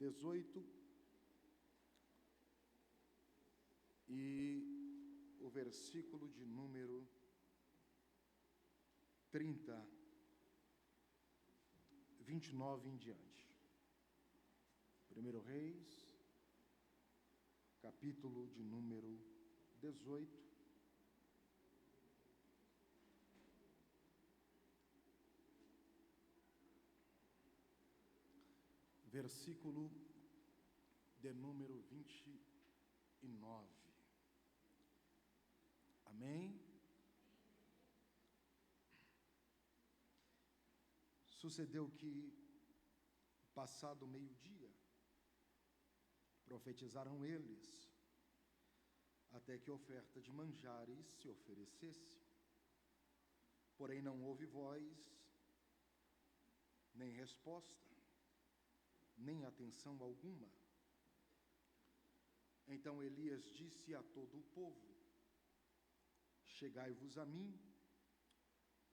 18 e o versículo de número 30, 29 em diante. 1 Reis, capítulo de número 18, versículo de número 29. Amém? Sucedeu que, passado o meio-dia, profetizaram eles, até que a oferta de manjares se oferecesse. Porém não houve voz, nem resposta, nem atenção alguma. Então Elias disse a todo o povo: chegai-vos a mim.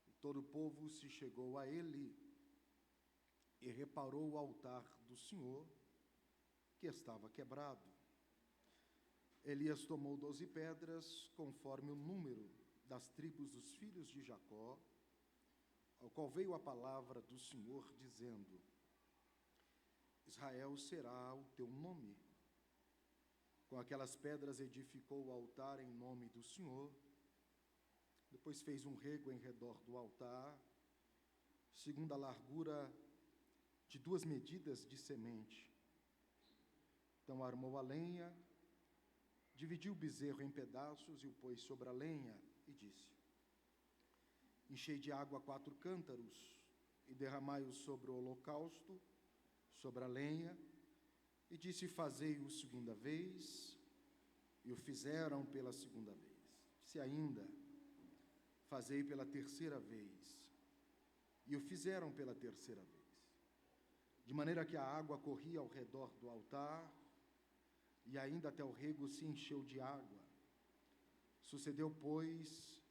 E todo o povo se chegou a ele e reparou o altar do Senhor, que estava quebrado. Elias tomou 12 pedras, conforme o número das tribos dos filhos de Jacó, ao qual veio a palavra do Senhor, dizendo: Israel será o teu nome. Com aquelas pedras edificou o altar em nome do Senhor. Depois fez um rego em redor do altar, segundo a largura de 2 medidas de semente. Então armou a lenha, dividiu o bezerro em pedaços e o pôs sobre a lenha, e disse: enchei de água 4 cântaros, e derramai-o sobre o holocausto, sobre a lenha. E disse: fazei-o segunda vez, e o fizeram pela segunda vez. Disse ainda: fazei pela terceira vez, e o fizeram pela terceira vez. De maneira que a água corria ao redor do altar, e ainda até o rego se encheu de água. Sucedeu, pois,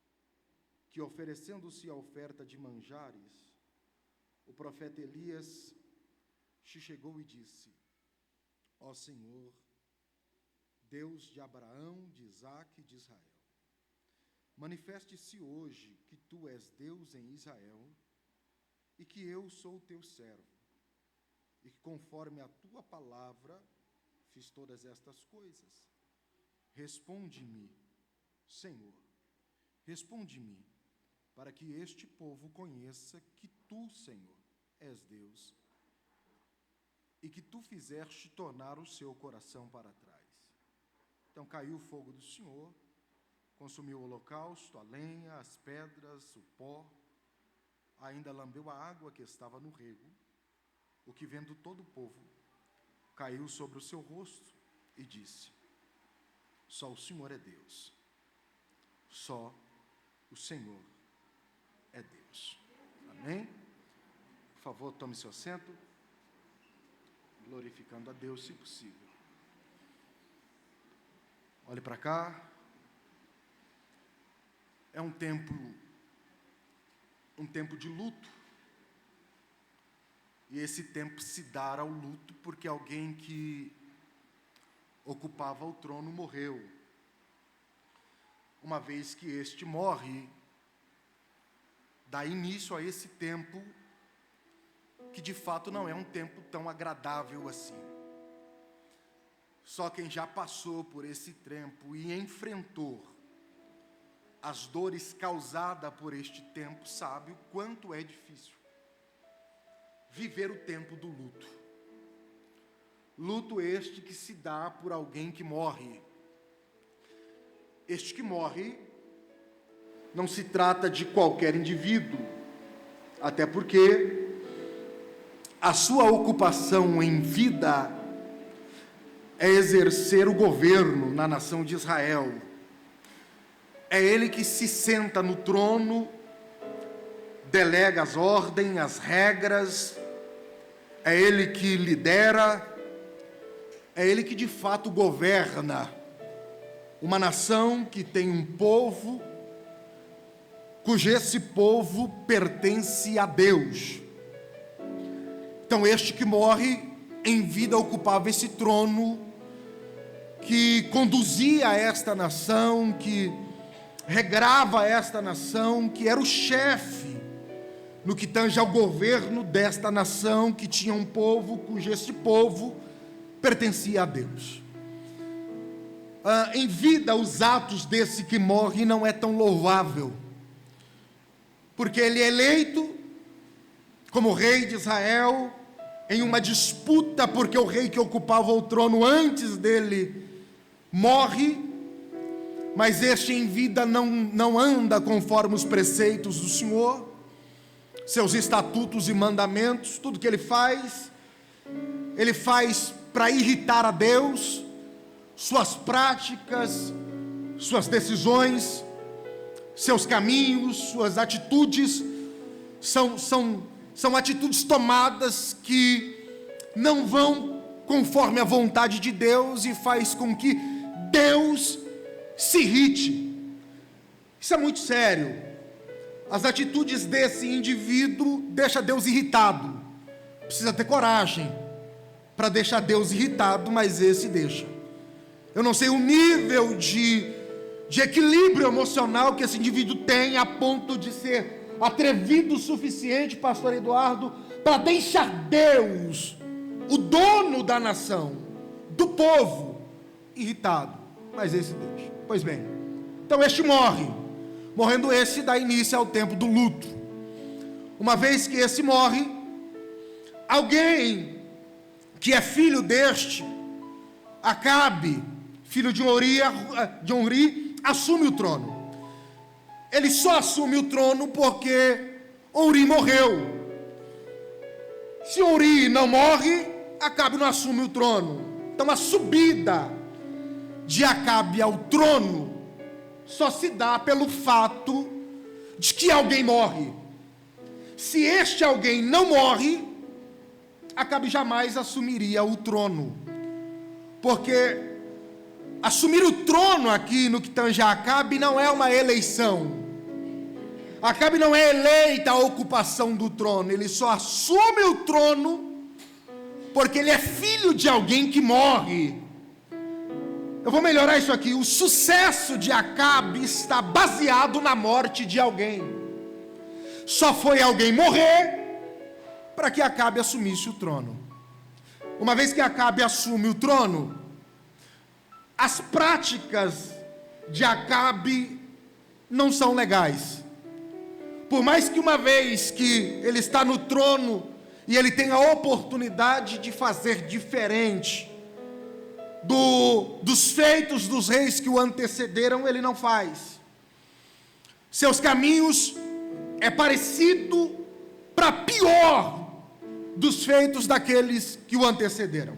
que, oferecendo-se a oferta de manjares, o profeta Elias se chegou e disse: ó Senhor, Deus de Abraão, de Isaque e de Israel, manifeste-se hoje que tu és Deus em Israel, e que eu sou teu servo, e que conforme a tua palavra fiz todas estas coisas. Responde-me, Senhor, responde-me, para que este povo conheça que tu, Senhor, és Deus, e que tu fizeste tornar o seu coração para trás. Então caiu o fogo do Senhor, consumiu o holocausto, a lenha, as pedras, o pó, ainda lambeu a água que estava no rego, o que, vendo todo o povo, caiu sobre o seu rosto e disse: só o Senhor é Deus, só o Senhor é Deus. Amém? Por favor, tome seu assento, glorificando a Deus, se possível. Olhe para cá. É um tempo de luto. E esse tempo se dá ao luto porque alguém que ocupava o trono morreu. Uma vez que este morre, dá início a esse tempo que de fato não é um tempo tão agradável assim. Só quem já passou por esse tempo e enfrentou as dores causadas por este tempo sabe o quanto é difícil viver o tempo do luto. Luto este que se dá por alguém que morre. Este que morre não se trata de qualquer indivíduo, até porque a sua ocupação em vida é exercer o governo na nação de Israel. É ele que se senta no trono, delega as ordens, as regras, é ele que lidera, é ele que de fato governa uma nação que tem um povo, cujo esse povo pertence a Deus. Então este que morre em vida ocupava esse trono que conduzia esta nação, que regrava esta nação, que era o chefe no que tange ao governo desta nação, que tinha um povo cujo este povo pertencia a Deus. Em vida, os atos desse que morre não é tão louvável, porque ele é eleito como rei de Israel em uma disputa, porque o rei que ocupava o trono antes dele morre, mas este em vida não anda conforme os preceitos do Senhor, seus estatutos e mandamentos. Tudo que ele faz para irritar a Deus. Suas práticas, suas decisões, seus caminhos, suas atitudes são atitudes tomadas que não vão conforme a vontade de Deus e faz com que Deus se irrite. Isso é muito sério. As atitudes desse indivíduo deixam Deus irritado. Precisa ter coragem para deixar Deus irritado, mas esse deixa. Eu não sei o nível de equilíbrio emocional que esse indivíduo tem a ponto de ser atrevido o suficiente, pastor Eduardo, para deixar Deus, o dono da nação, do povo, irritado. Mas esse deixa. Pois bem, então este morre. Morrendo esse, dá início ao tempo do luto. Uma vez que esse morre, alguém que é filho deste, Acabe, filho de Onri, assume o trono. Ele só assume o trono porque Onri morreu. Se Onri não morre, Acabe não assume o trono. Então a subida de Acabe ao trono só se dá pelo fato de que alguém morre. Se este alguém não morre, Acabe jamais assumiria o trono, porque assumir o trono aqui no que tange a Acabe não é uma eleição. Acabe não é eleita a ocupação do trono, ele só assume o trono porque ele é filho de alguém que morre. Eu vou melhorar isso aqui. O sucesso de Acabe está baseado na morte de alguém. Só foi alguém morrer para que Acabe assumisse o trono. Uma vez que Acabe assume o trono, as práticas de Acabe não são legais. Por mais que uma vez que ele está no trono e ele tem a oportunidade de fazer diferente dos feitos dos reis que o antecederam, ele não faz. Seus caminhos é parecido para pior dos feitos daqueles que o antecederam.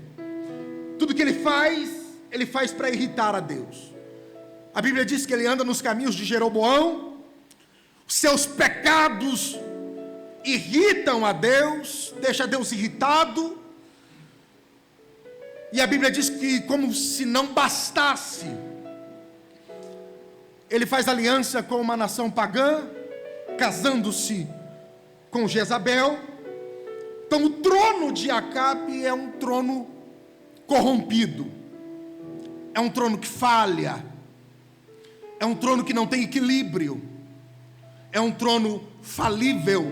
Tudo que ele faz para irritar a Deus. A Bíblia diz que ele anda nos caminhos de Jeroboão. Seus pecados irritam a Deus, deixa Deus irritado. E a Bíblia diz que, como se não bastasse, ele faz aliança com uma nação pagã, casando-se com Jezabel. Então o trono de Acabe é um trono corrompido, é um trono que falha, é um trono que não tem equilíbrio, é um trono falível,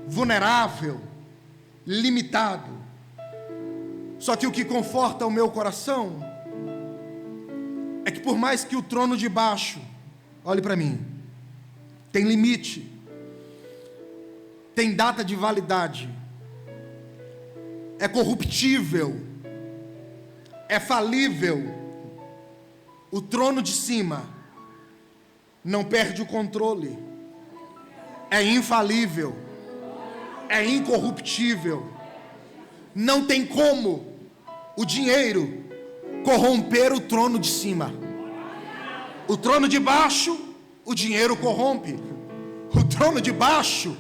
vulnerável, limitado. Só que o que conforta o meu coração é que, por mais que o trono de baixo, olhe para mim, tem limite, tem data de validade, é corruptível, é falível, o trono de cima não perde o controle, é infalível, é incorruptível. Não tem como o dinheiro corromper o trono de cima. O trono de baixo, o dinheiro corrompe. O trono de baixo,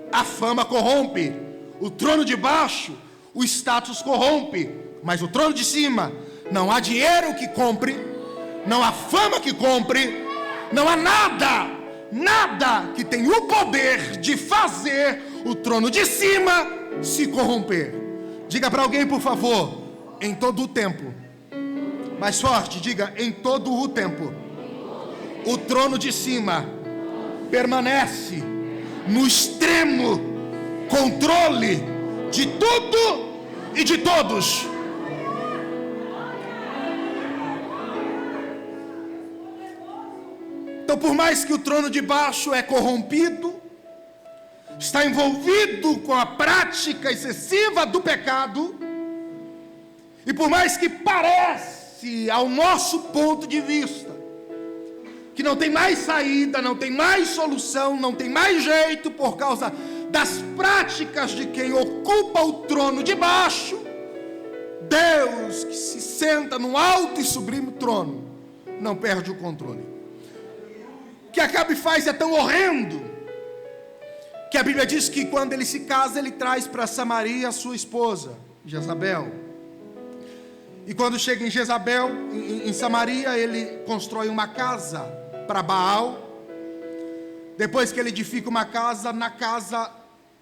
a fama corrompe. O trono de baixo, o status corrompe. Mas o trono de cima, não há dinheiro que compre, não há fama que compre, não há nada que tenha o poder de fazer o trono de cima se corromper. Diga para alguém, por favor, em todo o tempo. Mais forte, diga, em todo o tempo. O trono de cima permanece no extremo controle de tudo e de todos. Então, por mais que o trono de baixo é corrompido, está envolvido com a prática excessiva do pecado, e por mais que parece, ao nosso ponto de vista, que não tem mais saída, não tem mais solução, não tem mais jeito, por causa das práticas de quem ocupa o trono de baixo, Deus, que se senta no alto e sublime trono, não perde o controle. O que Acabe faz é tão horrendo, que a Bíblia diz que quando ele se casa, ele traz para Samaria a sua esposa, Jezabel. E quando chega em Jezabel, em Samaria, ele constrói uma casa para Baal. Depois que ele edifica uma casa, na casa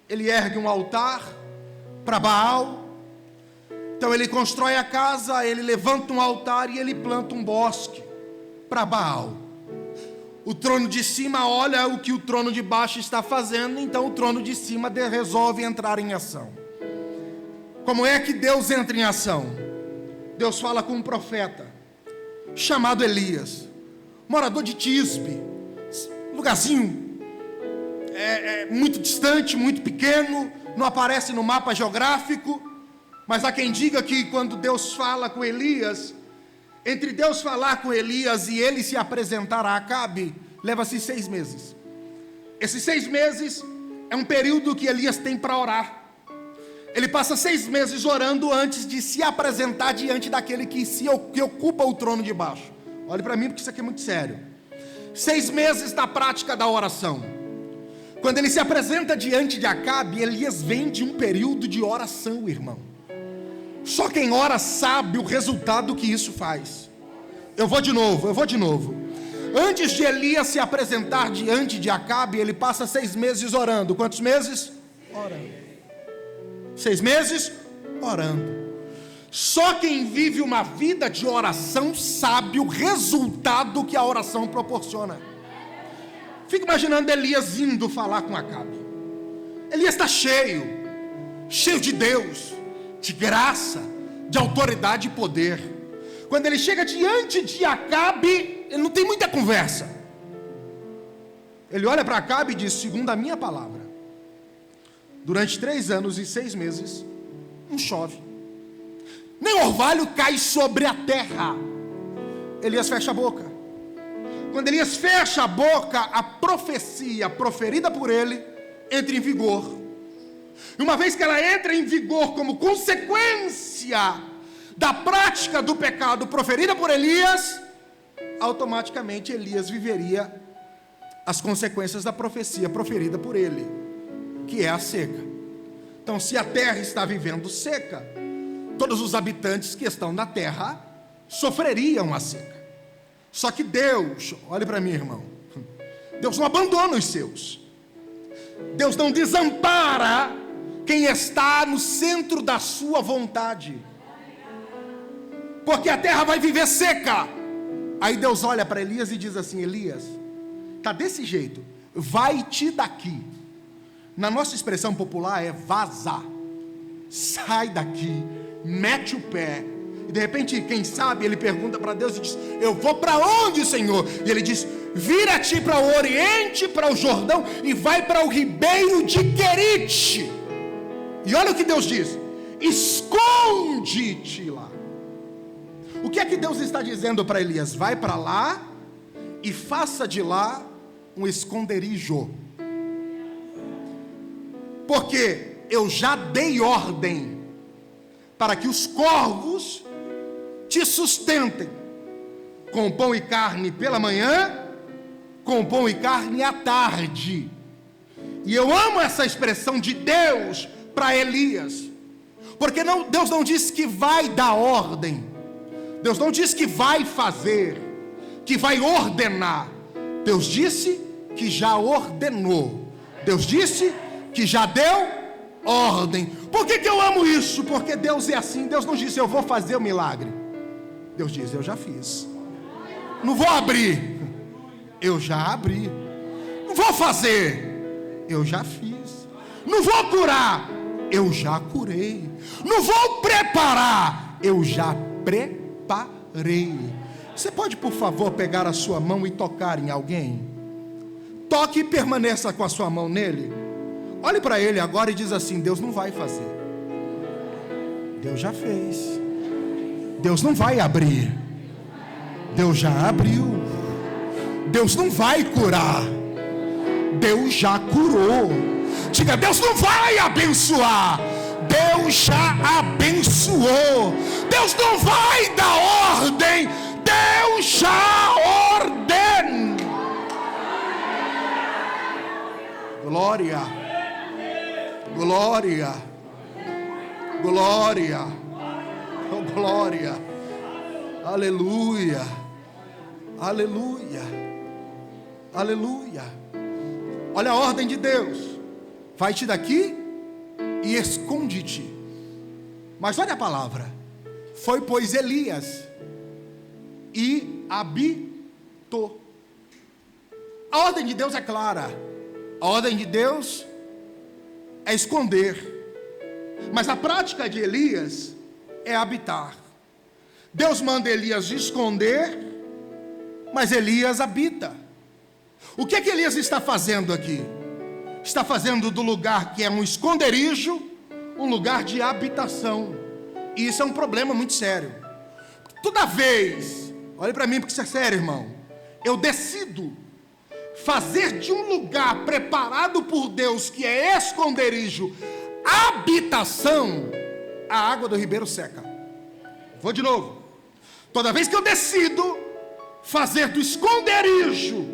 ele ergue um altar para Baal. Então ele constrói a casa, ele levanta um altar e ele planta um bosque para Baal. O trono de cima olha o que o trono de baixo está fazendo, então o trono de cima resolve entrar em ação. Como é que Deus entra em ação? Deus fala com um profeta chamado Elias, morador de Tisbe, lugarzinho muito distante, muito pequeno, não aparece no mapa geográfico, mas há quem diga que quando Deus fala com Elias, entre Deus falar com Elias e ele se apresentar a Acabe, leva-se 6 meses. Esses 6 meses é um período que Elias tem para orar. Ele passa 6 meses orando antes de se apresentar diante daquele que ocupa o trono de baixo. Olhe para mim, porque isso aqui é muito sério. 6 meses na prática da oração. Quando ele se apresenta diante de Acabe, Elias vem de um período de oração, irmão. Só quem ora sabe o resultado que isso faz. Eu vou de novo. Antes de Elias se apresentar diante de Acabe, ele passa 6 meses orando. Quantos meses? Orando. 6 meses? Orando. Só quem vive uma vida de oração sabe o resultado que a oração proporciona. Fica imaginando Elias indo falar com Acabe. Elias está cheio de Deus, de graça, de autoridade e poder. Quando ele chega diante de Acabe, ele não tem muita conversa. Ele olha para Acabe e diz: segundo a minha palavra, durante 3 anos e 6 meses não chove, nem orvalho cai sobre a terra. Elias fecha a boca. Quando Elias fecha a boca, a profecia proferida por ele entra em vigor. E uma vez que ela entra em vigor como consequência da prática do pecado proferida por Elias, automaticamente Elias viveria as consequências da profecia proferida por ele, que é a seca. Então, se a terra está vivendo seca, todos os habitantes que estão na terra sofreriam a seca. Só que Deus, olhe para mim, irmão, Deus não abandona os seus. Deus não desampara quem está no centro da sua vontade, porque a terra vai viver seca. Aí Deus olha para Elias e diz assim: Elias, está desse jeito, vai-te daqui. Na nossa expressão popular é vazar. Sai daqui, mete o pé. E de repente, quem sabe, ele pergunta para Deus e diz: eu vou para onde, Senhor? E ele diz: vira-te para o oriente, para o Jordão, e vai para o ribeiro de Querite. E olha o que Deus diz: esconde-te lá. O que é que Deus está dizendo para Elias? Vai para lá e faça de lá um esconderijo, porque eu já dei ordem para que os corvos te sustentem com pão e carne pela manhã, com pão e carne à tarde. E eu amo essa expressão de Deus para Elias, porque Deus não disse que vai dar ordem, Deus não disse que vai fazer, que vai ordenar. Deus disse que já ordenou. Deus disse que já deu ordem. Por que eu amo isso? Porque Deus é assim. Deus não disse, eu vou fazer o milagre. Deus diz, eu já fiz. Não vou abrir, eu já abri. Não vou fazer, eu já fiz. Não vou curar, eu já curei. Não vou preparar, eu já preparei. Você pode, por favor, pegar a sua mão e tocar em alguém? Toque e permaneça com a sua mão nele. Olhe para ele agora e diz assim, Deus não vai fazer. Deus já fez. Deus não vai abrir. Deus já abriu. Deus não vai curar. Deus já curou. Diga, Deus não vai abençoar. Deus já abençoou. Deus não vai dar ordem. Deus já ordena. Glória. Glória. Glória. Oh, glória. Aleluia. Aleluia. Aleluia. Olha a ordem de Deus. Vai-te daqui e esconde-te. Mas olha a palavra. Foi, pois, Elias e habitou. A ordem de Deus é clara. A ordem de Deus é esconder. Mas a prática de Elias é habitar. Deus manda Elias esconder, mas Elias habita. O que é que Elias está fazendo aqui? Está fazendo do lugar que é um esconderijo, um lugar de habitação. E isso é um problema muito sério. Toda vez, olhe para mim porque isso é sério, irmão, eu decido fazer de um lugar preparado por Deus, que é esconderijo, habitação, a água do ribeiro seca. Vou de novo. Toda vez que eu decido fazer do esconderijo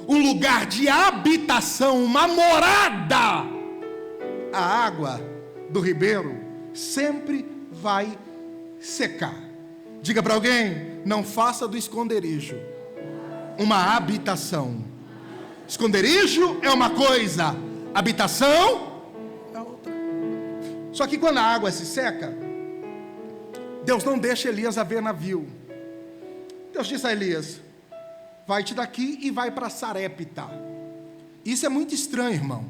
um lugar de habitação, uma morada, a água do ribeiro sempre vai secar. Diga para alguém, não faça do esconderijo uma habitação. Esconderijo é uma coisa, habitação é outra. Só que quando a água se seca, Deus não deixa Elias haver navio. Deus disse a Elias, vai-te daqui e vai para Sarepta. Isso é muito estranho, irmão.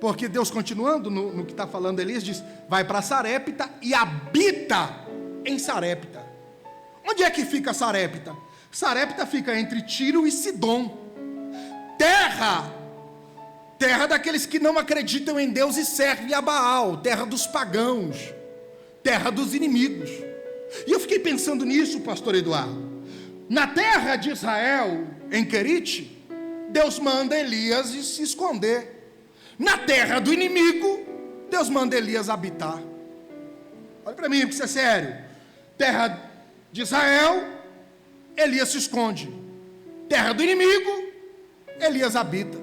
Porque Deus, continuando no que está falando Elias, diz, vai para Sarepta e habita em Sarepta. Onde é que fica Sarepta? Sarepta fica entre Tiro e Sidom. Terra daqueles que não acreditam em Deus e servem a Baal, terra dos pagãos, terra dos inimigos. E eu fiquei pensando nisso, pastor Eduardo. Na terra de Israel, em Querite, Deus manda Elias se esconder. Na terra do inimigo, Deus manda Elias habitar. Olha para mim, porque isso é sério. Terra de Israel, Elias se esconde. Terra do inimigo, Elias habita.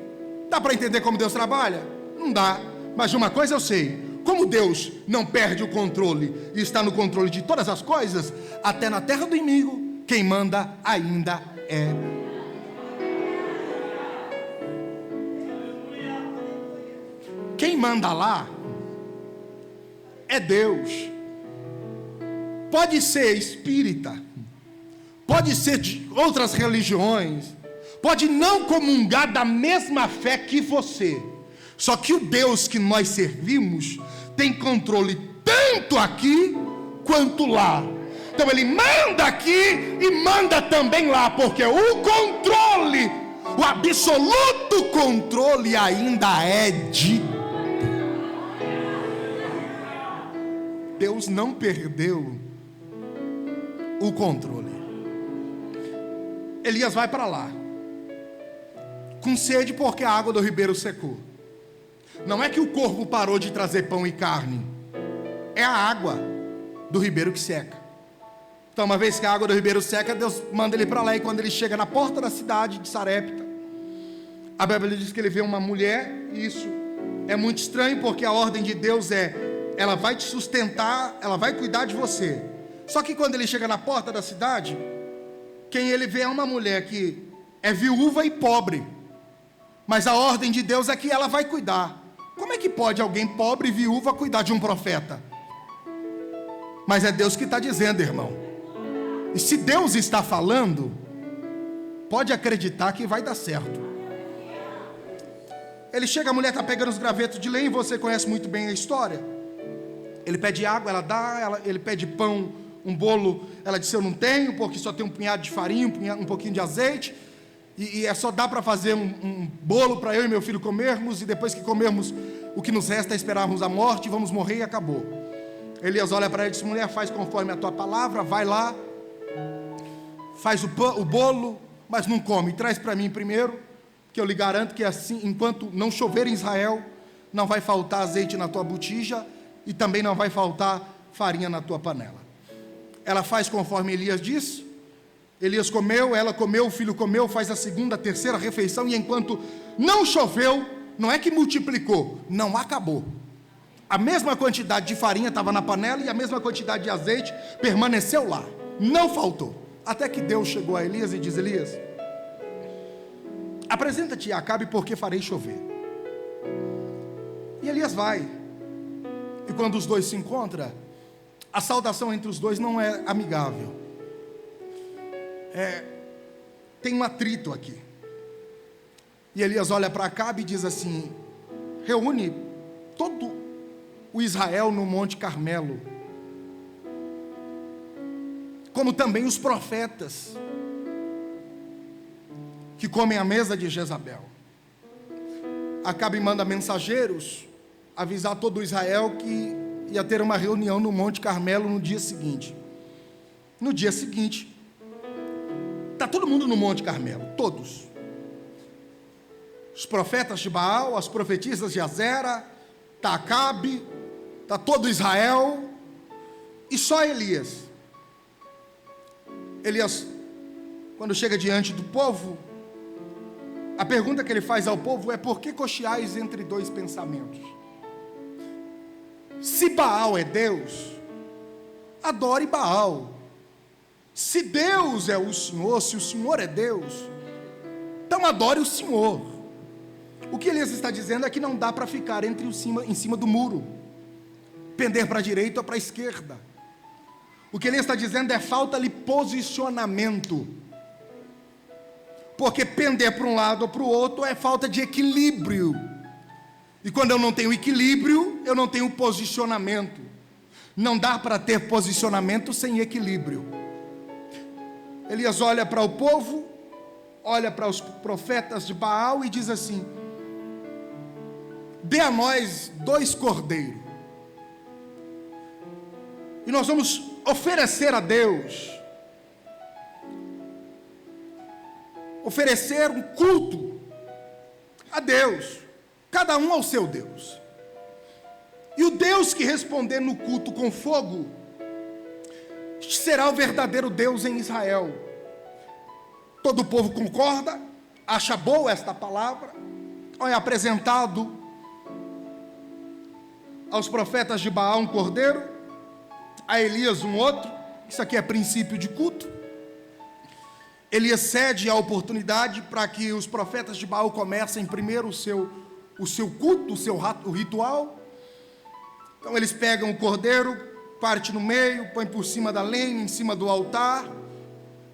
Dá para entender como Deus trabalha? Não dá. Mas de uma coisa eu sei. Como Deus não perde o controle e está no controle de todas as coisas, até na terra do inimigo, quem manda ainda é. Quem manda lá é Deus. Pode ser espírita, pode ser de outras religiões, pode não comungar da mesma fé que você. Só que o Deus que nós servimos tem controle tanto aqui quanto lá. Então ele manda aqui e manda também lá, porque o controle, o absoluto controle ainda é de Deus. Deus não perdeu o controle. Elias vai para lá com sede, porque a água do ribeiro secou. Não é que o corpo parou de trazer pão e carne, é a água do ribeiro que seca. Então, uma vez que a água do ribeiro seca, Deus manda ele para lá. E quando ele chega na porta da cidade de Sarepta, a Bíblia diz que ele vê uma mulher. E isso é muito estranho, porque a ordem de Deus é: ela vai te sustentar, ela vai cuidar de você. Só que quando ele chega na porta da cidade, quem ele vê é uma mulher que é viúva e pobre, mas a ordem de Deus é que ela vai cuidar. Como é que pode alguém pobre e viúva cuidar de um profeta? Mas é Deus que está dizendo, irmão. E se Deus está falando, pode acreditar que vai dar certo. Ele chega, a mulher está pegando os gravetos de lenha, você conhece muito bem a história. Ele pede água, ela dá, ele pede pão, um bolo, ela disse: eu não tenho, porque só tem um punhado de farinha, um pouquinho de azeite, e só dá para fazer um bolo para eu e meu filho comermos, e depois que comermos, o que nos resta é esperarmos a morte, vamos morrer e acabou. Elias olha para ela e diz: mulher, faz conforme a tua palavra, vai lá, faz o bolo, mas não come, traz para mim primeiro, que eu lhe garanto que assim, enquanto não chover em Israel, não vai faltar azeite na tua botija, e também não vai faltar farinha na tua panela. Ela faz conforme Elias disse. Elias comeu, ela comeu, o filho comeu, faz a segunda, a terceira refeição, e enquanto não choveu, não é que multiplicou, não acabou. A mesma quantidade de farinha estava na panela, e a mesma quantidade de azeite permaneceu lá, não faltou. Até que Deus chegou a Elias e diz: Elias, apresenta-te a Acabe, porque farei chover. E Elias vai. E quando os dois se encontram, a saudação entre os dois não é amigável. Tem um atrito aqui. E Elias olha para Acabe e diz assim: reúne todo o Israel no Monte Carmelo, como também os profetas que comem à mesa de Jezabel. Acabe manda mensageiros avisar todo Israel que ia ter uma reunião no Monte Carmelo no dia seguinte. No dia seguinte, está todo mundo no Monte Carmelo, todos. Os profetas de Baal, as profetisas de Azera, está Acabe, está todo Israel, e só Elias. Elias, quando chega diante do povo, a pergunta que ele faz ao povo é: por que cocheais entre dois pensamentos? Se Baal é Deus, adore Baal. Se Deus é o Senhor, se o Senhor é Deus, então adore o Senhor. O que Elias está dizendo é que não dá para ficar em cima do muro, pender para a direita ou para a esquerda. O que Elias está dizendo é falta de posicionamento, porque pender para um lado ou para o outro é falta de equilíbrio. E quando eu não tenho equilíbrio, eu não tenho posicionamento. Não dá para ter posicionamento sem equilíbrio. Elias olha para o povo, olha para os profetas de Baal e diz assim: dê a nós 2 cordeiros, e nós vamos oferecer a Deus, oferecer um culto a Deus, cada um ao seu Deus. E o Deus que responder no culto com fogo será o verdadeiro Deus em Israel. Todo o povo concorda, acha boa esta palavra. É apresentado aos profetas de Baal um cordeiro, a Elias um outro. Isso aqui é princípio de culto. Elias cede a oportunidade para que os profetas de Baal comecem primeiro o seu culto, o ritual. Então eles pegam o cordeiro, parte no meio, põe por cima da lenha, em cima do altar,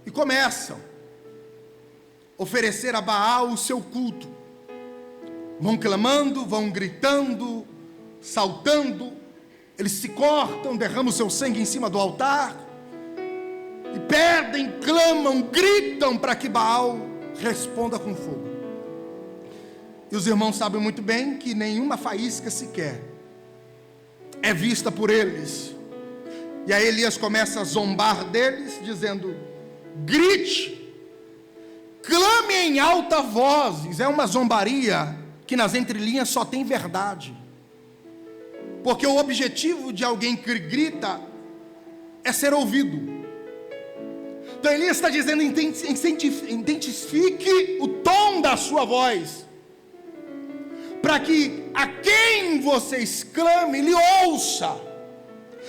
e começam a oferecer a Baal o seu culto. Vão clamando, vão gritando, saltando, eles se cortam, derramam o seu sangue em cima do altar, e pedem, clamam, gritam para que Baal responda com fogo. E os irmãos sabem muito bem que nenhuma faísca sequer é vista por eles. E aí Elias começa a zombar deles, dizendo: grite, clame em alta voz. É uma zombaria que nas entrelinhas só tem verdade, porque o objetivo de alguém que grita é ser ouvido. Então Elias está dizendo: identifique o tom da sua voz, para que a quem vocês clamem, lhe ouça.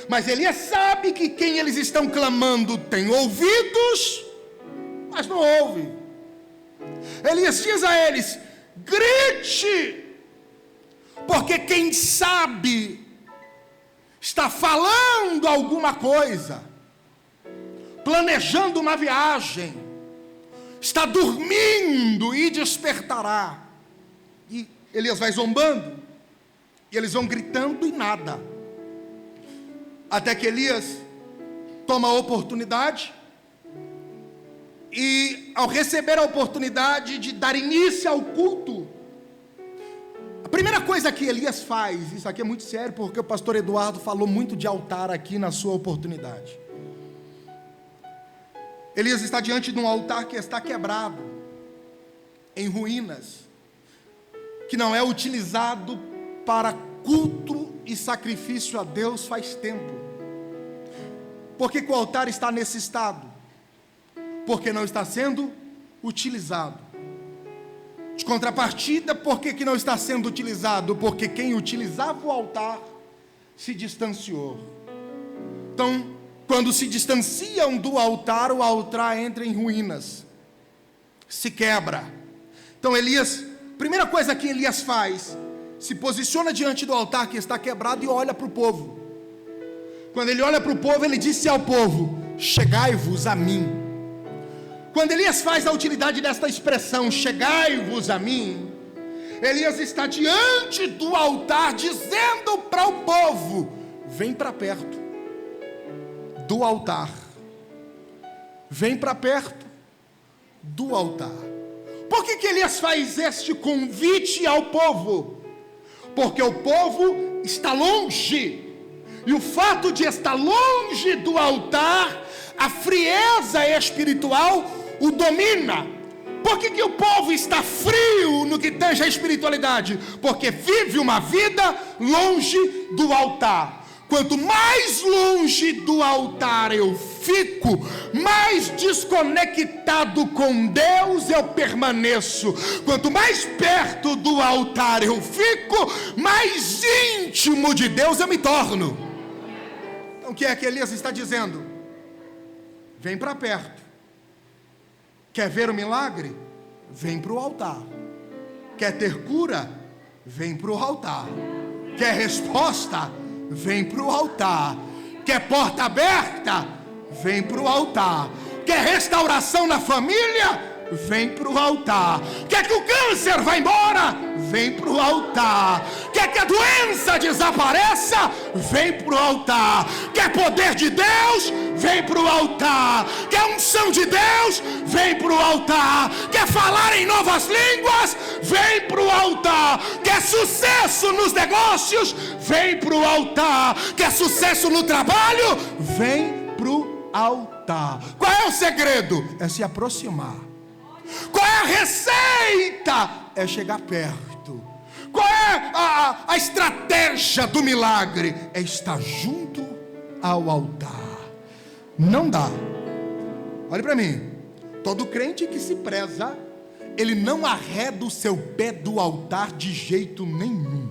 Mas Elias sabe que quem eles estão clamando tem ouvidos, mas não ouve. Elias diz a eles: grite, Porque quem sabe está falando alguma coisa, planejando uma viagem, está dormindo e despertará. E Elias vai zombando, e eles vão gritando e nada. Até que Elias toma a oportunidade, e ao receber a oportunidade de dar início ao culto, a primeira coisa que Elias faz, isso aqui é muito sério, porque o pastor Eduardo falou muito de altar aqui na sua oportunidade. Elias está diante de um altar que está quebrado, em ruínas, que não é utilizado para culto e sacrifício a Deus faz tempo. Por que o altar está nesse estado? Porque não está sendo utilizado. De contrapartida, por que não está sendo utilizado? Porque quem utilizava o altar se distanciou. Então, quando se distanciam do altar, o altar entra em ruínas, se quebra. Então Elias, primeira coisa que Elias faz, se posiciona diante do altar que está quebrado e olha para o povo. Quando ele olha para o povo, ele disse ao povo: chegai-vos a mim. Quando Elias faz a utilidade desta expressão, chegai-vos a mim, Elias está diante do altar dizendo para o povo: vem para perto do altar, vem para perto do altar. Por que Elias faz este convite ao povo? Porque o povo está longe, e o fato de estar longe do altar, a frieza espiritual o domina. Por que o povo está frio no que tange a espiritualidade? Porque vive uma vida longe do altar. Quanto mais longe do altar eu fico, mais desconectado com Deus eu permaneço. Quanto mais perto do altar eu fico, mais íntimo de Deus eu me torno. Então o que é que Elias está dizendo? Vem para perto. Quer ver o milagre? Vem para o altar. Quer ter cura? Vem para o altar. Quer resposta? Vem para o altar. Quer porta aberta? Vem para o altar. Quer restauração na família? Vem para o altar. Quer que o câncer vá embora? Vem para o altar. Quer que a doença desapareça? Vem para o altar. Quer poder de Deus? Vem para o altar. Quer unção de Deus? Vem para o altar. Quer falar em novas línguas? Vem para o altar. Quer sucesso nos negócios? Vem para o altar. Quer sucesso no trabalho? Vem para o altar. Qual é o segredo? É se aproximar. Qual é a receita? É chegar perto. Qual é a estratégia do milagre? É estar junto ao altar. Não dá. Olhe para mim. Todo crente que se preza, ele não arreda o seu pé do altar de jeito nenhum.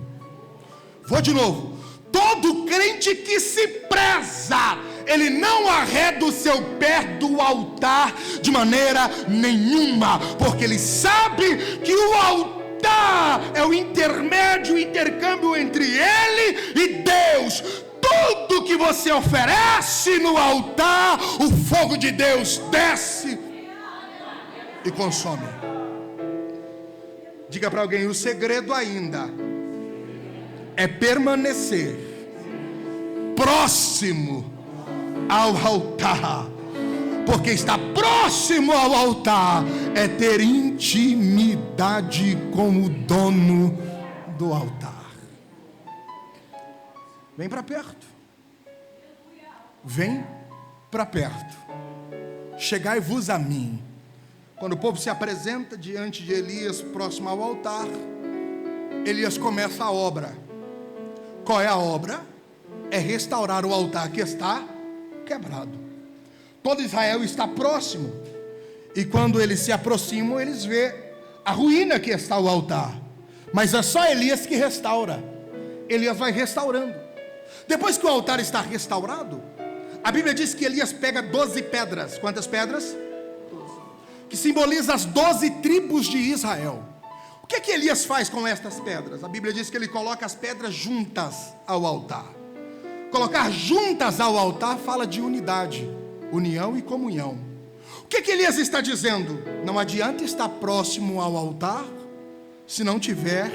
Vou de novo. Todo crente que se preza, ele não arreda o seu pé do altar de maneira nenhuma, porque ele sabe que o altar é o intermédio, o intercâmbio entre ele e Deus. Tudo que você oferece no altar, o fogo de Deus desce e consome. Diga para alguém: o segredo ainda é permanecer próximo ao altar, porque estar próximo ao altar é ter intimidade com o dono do altar. Vem para perto. Vem para perto. Chegai-vos a mim. Quando o povo se apresenta diante de Elias, próximo ao altar, Elias começa a obra. Qual é a obra? É restaurar o altar que está quebrado. Todo Israel está próximo, e quando eles se aproximam, eles vê a ruína que está o altar. Mas é só Elias que restaura. Elias vai restaurando. Depois que o altar está restaurado, a Bíblia diz que Elias pega 12 pedras. Quantas pedras? 12. Que simboliza as 12 tribos de Israel. O que Elias faz com estas pedras? A Bíblia diz que ele coloca as pedras juntas ao altar. Colocar juntas ao altar fala de unidade, união e comunhão. O que Elias está dizendo? Não adianta estar próximo ao altar se não tiver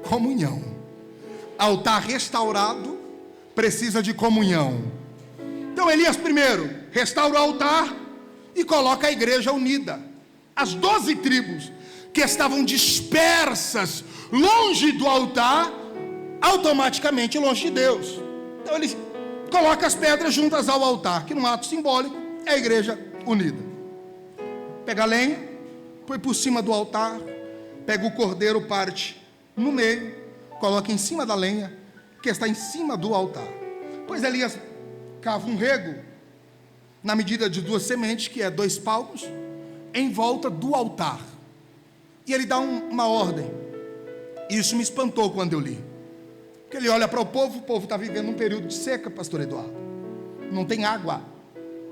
comunhão. Altar restaurado precisa de comunhão. Então Elias primeiro restaura o altar e coloca a igreja unida. As 12 tribos que estavam dispersas longe do altar, automaticamente longe de Deus. Então ele coloca as pedras juntas ao altar, que num ato simbólico é a igreja unida. Pega a lenha, põe por cima do altar, pega o cordeiro, parte no meio, coloca em cima da lenha, que está em cima do altar. Pois Elias cava um rego, na medida de 2 sementes, que é 2 palmos, em volta do altar. E ele dá uma ordem. Isso me espantou quando eu li. Porque ele olha para o povo está vivendo um período de seca, pastor Eduardo. Não tem água.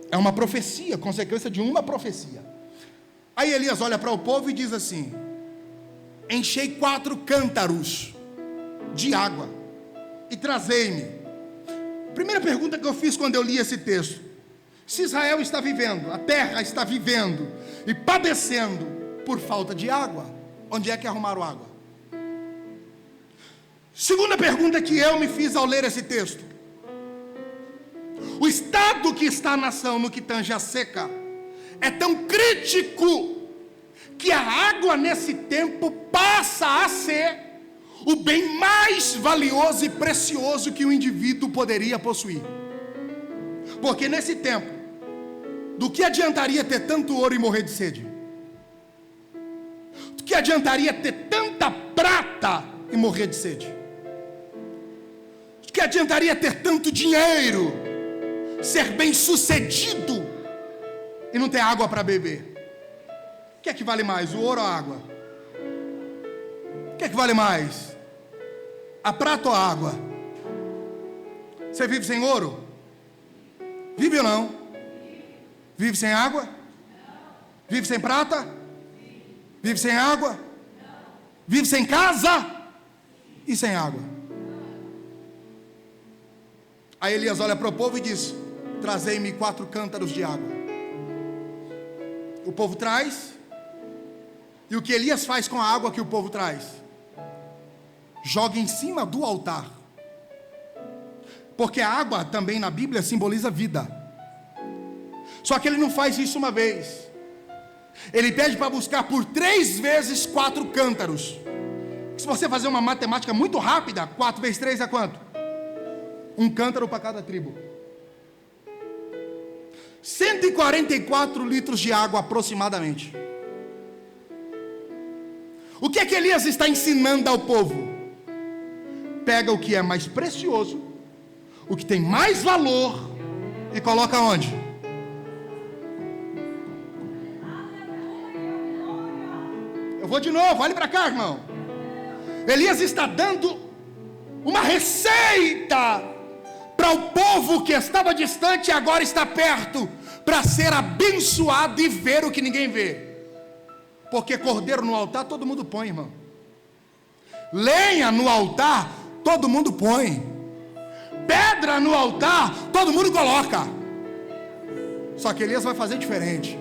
É uma profecia, consequência de uma profecia. Aí Elias olha para o povo e diz assim: enchei 4 cântaros de água e trazei-me. Primeira pergunta que eu fiz quando eu li esse texto: se Israel está vivendo, a terra está vivendo e padecendo por falta de água, onde é que arrumaram água? Segunda pergunta que eu me fiz ao ler esse texto: o estado que está a nação no que tange a seca é tão crítico que a água nesse tempo passa a ser o bem mais valioso e precioso que o indivíduo poderia possuir. Porque nesse tempo, do que adiantaria ter tanto ouro e morrer de sede? Do que adiantaria ter tanta prata e morrer de sede? Do que adiantaria ter tanto dinheiro, ser bem sucedido e não ter água para beber? O que é que vale mais, o ouro ou a água? O que é que vale mais, a prata ou a água? Você vive sem ouro? Vive ou não? Vive sem água? Vive sem prata? Vive sem água? Vive sem casa? E sem água? Aí Elias olha para o povo e diz: trazei-me 4 cântaros de água. O povo traz. E o que Elias faz com a água que o povo traz? Joga em cima do altar. Porque a água também na Bíblia simboliza vida. Só que ele não faz isso uma vez. Ele pede para buscar por 3 vezes 4 cântaros. Se você fazer uma matemática muito rápida, 4 vezes 3 é quanto? 1 cântaro para cada tribo. 144 litros de água aproximadamente. O que é que Elias está ensinando ao povo? Pega o que é mais precioso, o que tem mais valor, e coloca onde? Eu vou de novo, olhe para cá, irmão. Elias está dando uma receita para o povo que estava distante e agora está perto, para ser abençoado e ver o que ninguém vê. Porque cordeiro no altar todo mundo põe, irmão. Lenha no altar todo mundo põe. Pedra no altar todo mundo coloca. Só que Elias vai fazer diferente.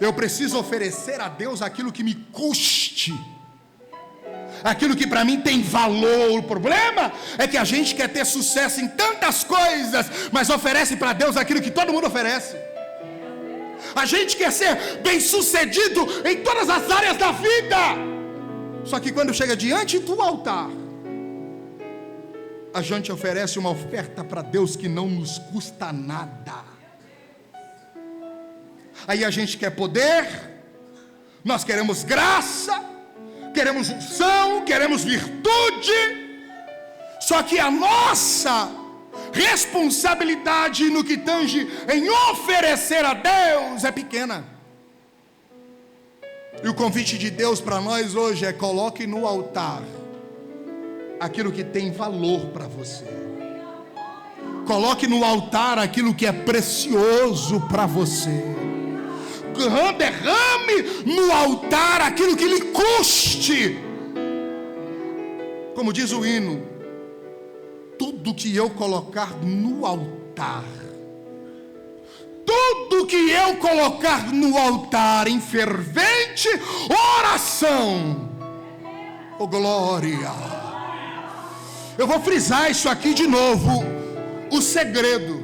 Eu preciso oferecer a Deus aquilo que me custe, aquilo que para mim tem valor. O problema é que a gente quer ter sucesso em tantas coisas, mas oferece para Deus aquilo que todo mundo oferece. A gente quer ser bem sucedido em todas as áreas da vida, só que quando chega diante do altar, a gente oferece uma oferta para Deus que não nos custa nada. Aí a gente quer poder, nós queremos graça, queremos unção, queremos virtude. Só que a nossa responsabilidade no que tange em oferecer a Deus é pequena. E o convite de Deus para nós hoje é: coloque no altar aquilo que tem valor para você. Coloque no altar aquilo que é precioso para você. derrame no altar aquilo que lhe custe. Como diz o hino, tudo que eu colocar no altar, tudo que eu colocar no altar em fervente oração, oh glória. Eu vou frisar isso aqui de novo. O segredo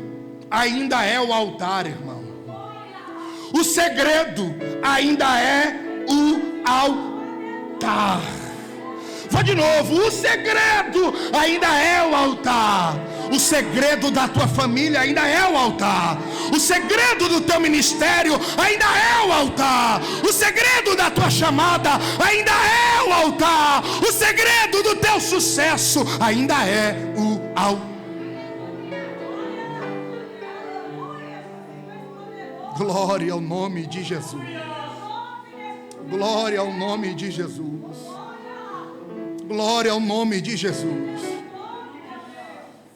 ainda é o altar, irmão. O segredo ainda é o altar. Vou de novo. O segredo ainda é o altar. O segredo da tua família ainda é o altar. O segredo do teu ministério ainda é o altar. O segredo da tua chamada ainda é o altar. O segredo do teu sucesso ainda é o altar. Glória ao nome de Jesus. Glória ao nome de Jesus. Glória ao nome de Jesus.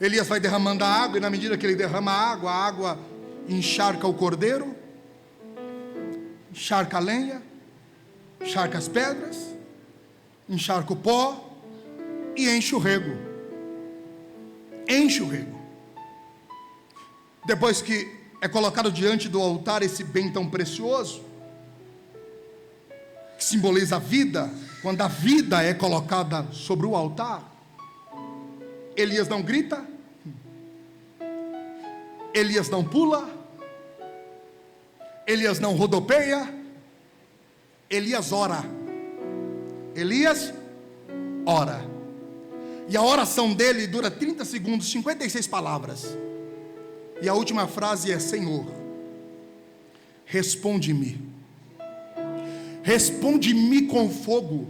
Elias vai derramando a água, e na medida que ele derrama a água encharca o cordeiro, encharca a lenha, encharca as pedras, encharca o pó e enche o rego. Enche o rego. Depois que é colocado diante do altar esse bem tão precioso, que simboliza a vida, quando a vida é colocada sobre o altar, Elias não grita, Elias não pula, Elias não rodopeia, Elias ora. Elias ora. E a oração dele dura 30 segundos, 56 palavras. E a última frase é: Senhor, responde-me. Responde-me com fogo,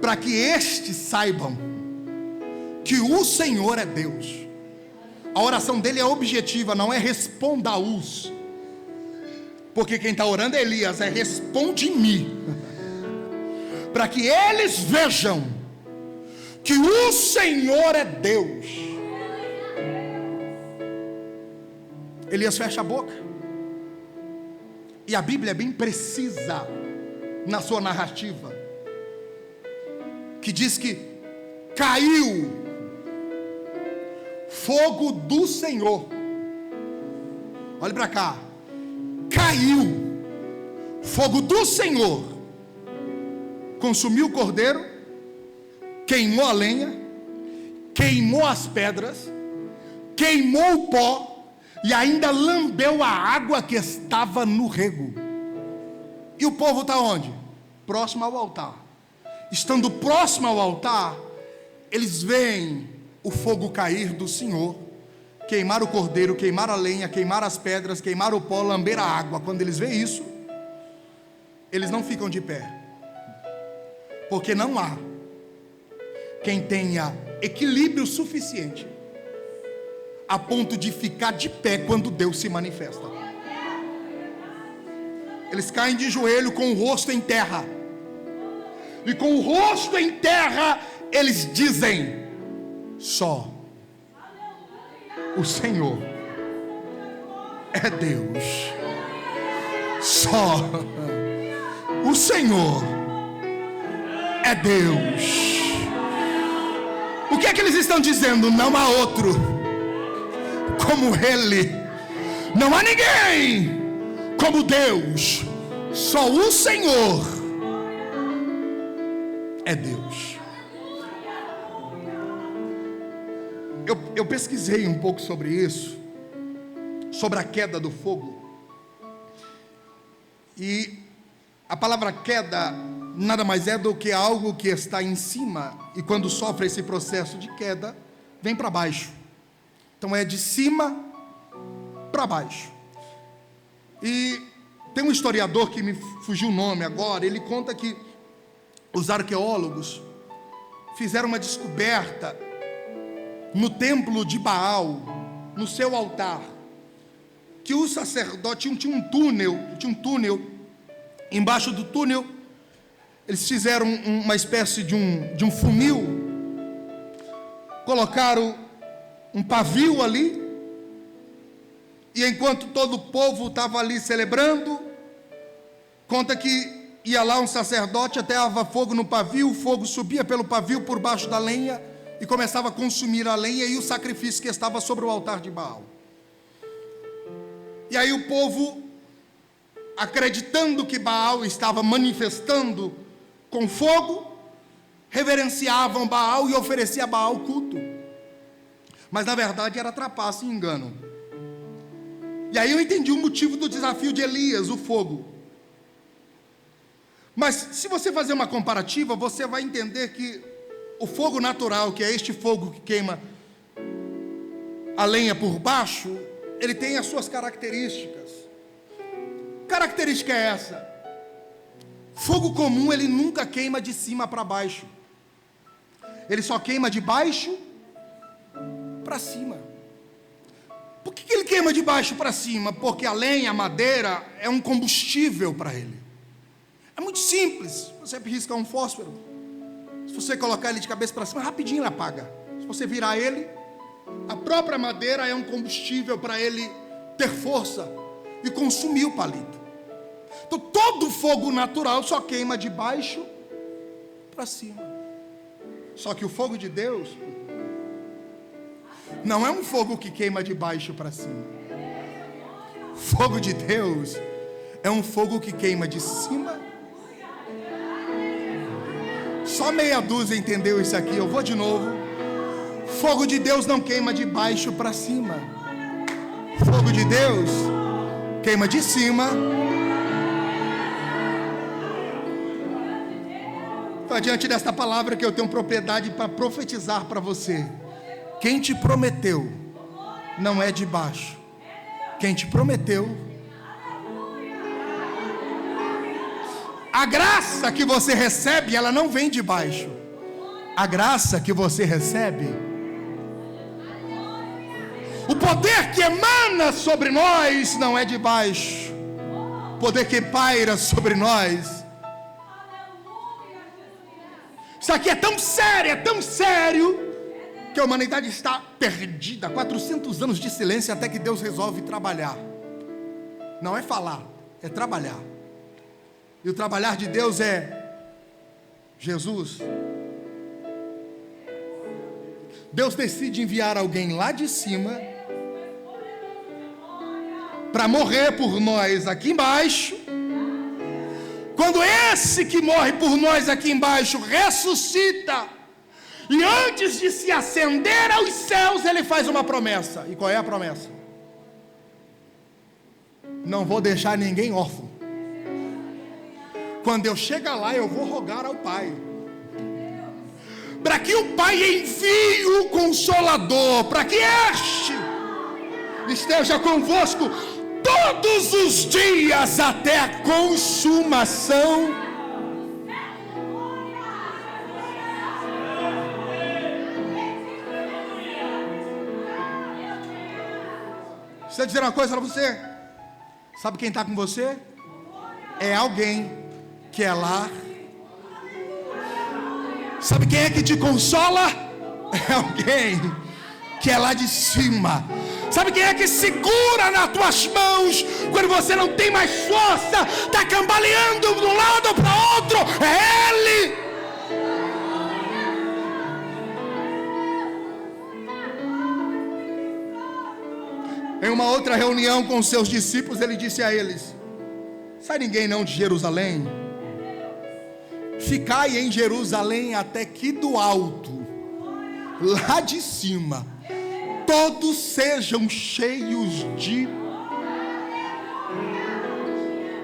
para que estes saibam que o Senhor é Deus. A oração dele é objetiva, não é responda-os. Porque quem está orando é Elias, é responde-me. Para que eles vejam que o Senhor é Deus. Elias fecha a boca. E a Bíblia é bem precisa na sua narrativa, que diz que caiu fogo do Senhor. Olhe para cá. Caiu fogo do Senhor, consumiu o cordeiro, queimou a lenha, queimou as pedras, queimou o pó e ainda lambeu a água que estava no rego. E o povo está onde? Próximo ao altar. Estando próximo ao altar, eles veem o fogo cair do Senhor, queimar o cordeiro, queimar a lenha, queimar as pedras, queimar o pó, lamber a água. Quando eles veem isso, eles não ficam de pé, porque não há quem tenha equilíbrio suficiente a ponto de ficar de pé quando Deus se manifesta. Eles caem de joelho com o rosto em terra, e com o rosto em terra eles dizem: só o Senhor é Deus. Só o Senhor é Deus. O que é que eles estão dizendo? Não há outro como Ele, não há ninguém como Deus, só o Senhor é Deus. Eu pesquisei um pouco sobre isso, sobre a queda do fogo, e a palavra queda nada mais é do que algo que está em cima, e quando sofre esse processo de queda, vem para baixo. Então é de cima para baixo. E tem um historiador que me fugiu o nome agora, ele conta que os arqueólogos fizeram uma descoberta no templo de Baal, no seu altar, que o sacerdote tinha um túnel, embaixo do túnel eles fizeram uma espécie de um funil, colocaram um pavio ali, E enquanto todo o povo estava ali celebrando, conta que ia lá um sacerdote, ateava fogo no pavio, o fogo subia pelo pavio por baixo da lenha e começava a consumir a lenha e o sacrifício que estava sobre o altar de Baal. E aí o povo, acreditando que Baal estava manifestando com fogo, reverenciavam Baal e ofereciam a Baal culto. Mas na verdade era trapaça e engano. E aí eu entendi o motivo do desafio de Elias, o fogo. Mas se você fazer uma comparativa, você vai entender que o fogo natural, que é este fogo que queima a lenha por baixo, ele tem as suas características. Característica é essa: fogo comum, ele nunca queima de cima para baixo, ele só queima de baixo para cima. Por que ele queima de baixo para cima? Porque a lenha, a madeira, é um combustível para ele. É muito simples. Você risca um fósforo, se você colocar ele de cabeça para cima, rapidinho ele apaga. Se você virar ele, a própria madeira é um combustível para ele ter força e consumir o palito. Então todo fogo natural só queima de baixo para cima. Só que o fogo de Deus não é um fogo que queima de baixo para cima. O fogo de Deus é um fogo que queima de cima. Só meia dúzia entendeu isso aqui, eu vou de novo. Fogo de Deus não queima de baixo para cima. Fogo de Deus queima de cima. Então, diante desta palavra que eu tenho propriedade para profetizar para você, quem te prometeu não é de baixo. Quem te prometeu, a graça que você recebe, ela não vem de baixo. A graça que você recebe, o poder que emana sobre nós não é de baixo. O poder que paira sobre nós. Isso aqui é tão sério, que a humanidade está perdida. 400 anos de silêncio até que Deus resolve trabalhar. Não é falar, é trabalhar. E o trabalhar de Deus é Jesus. Deus decide enviar alguém lá de cima para morrer por nós aqui embaixo. Quando esse que morre por nós aqui embaixo ressuscita, e antes de se ascender aos céus, ele faz uma promessa. E qual é a promessa? Não vou deixar ninguém órfão. Quando eu chegar lá, eu vou rogar ao Pai, para que o Pai envie o Consolador, para que este esteja convosco todos os dias até a consumação. Deixa eu dizer uma coisa para você. Sabe quem está com você? É alguém que é lá. Sabe quem é que te consola? É alguém que é lá de cima. Sabe quem é que segura nas tuas mãos quando você não tem mais força, está cambaleando de um lado para outro? É Ele. Em uma outra reunião com os seus discípulos, ele disse a eles: sai ninguém não de Jerusalém, ficai em Jerusalém até que do alto, lá de cima, todos sejam cheios de...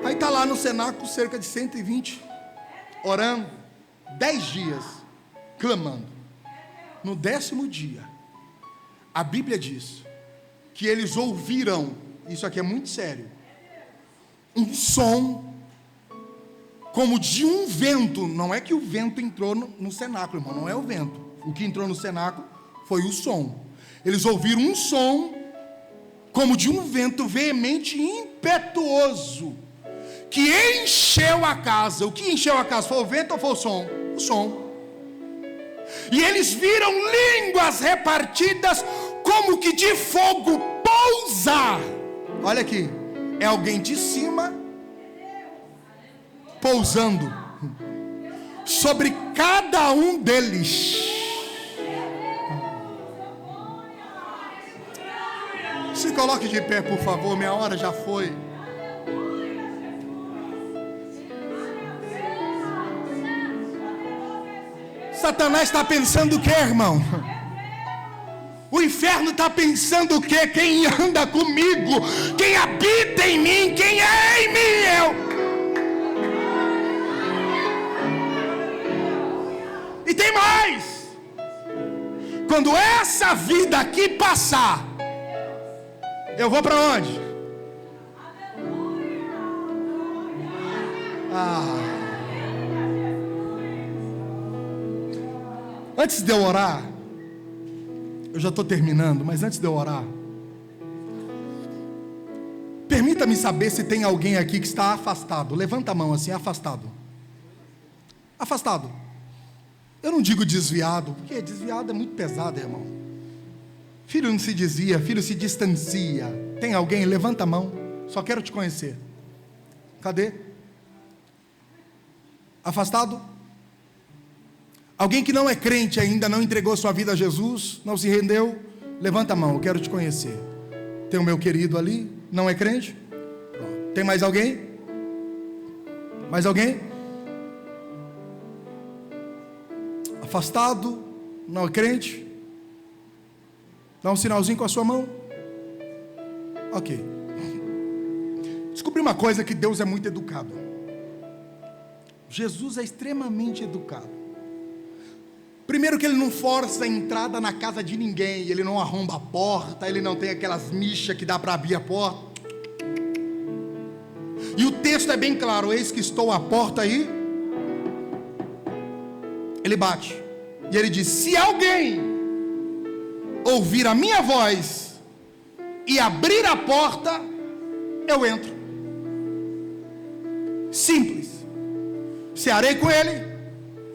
Aí está lá no cenáculo cerca de 120, orando, 10 dias, clamando. No 10º dia, a Bíblia diz que eles ouviram, isso aqui é muito sério, um som como de um vento. Não é que o vento entrou no cenáculo, irmão, não é o vento. O que entrou no cenáculo foi o som. Eles ouviram um som como de um vento veemente e impetuoso, que encheu a casa. O que encheu a casa? Foi o vento ou foi o som? O som. E eles viram línguas repartidas como que de fogo pousar Olha aqui, é alguém de cima pousando sobre cada um deles. Se coloque de pé, por favor, minha hora já foi. Satanás está pensando o que, irmão? O inferno está pensando o que? Quem anda comigo, quem habita em mim, quem é em mim, eu. E tem mais. Quando essa vida aqui passar, eu vou para onde? Antes de eu orar, eu já estou terminando, mas antes de eu orar, permita-me saber se tem alguém aqui que está afastado. Levanta a mão assim, afastado. Afastado. Eu não digo desviado, porque desviado é muito pesado, irmão. Filho não se desvia, filho se distancia. Tem alguém? Levanta a mão. Só quero te conhecer. Cadê? Afastado? Alguém que não é crente ainda, não entregou sua vida a Jesus, não se rendeu? Levanta a mão, eu quero te conhecer. Tem o meu querido ali, não é crente? Pronto. Tem mais alguém? Mais alguém? Afastado, não é crente? Dá um sinalzinho com a sua mão. Ok. Descobri uma coisa, que Deus é muito educado. Jesus é extremamente educado. Primeiro que ele não força a entrada na casa de ninguém. Ele não arromba a porta. Ele não tem aquelas michas que dá para abrir a porta. E o texto é bem claro: eis que estou à porta aí. Ele bate. E ele diz: se alguém ouvir a minha voz e abrir a porta, eu entro. Simples. Cearei com ele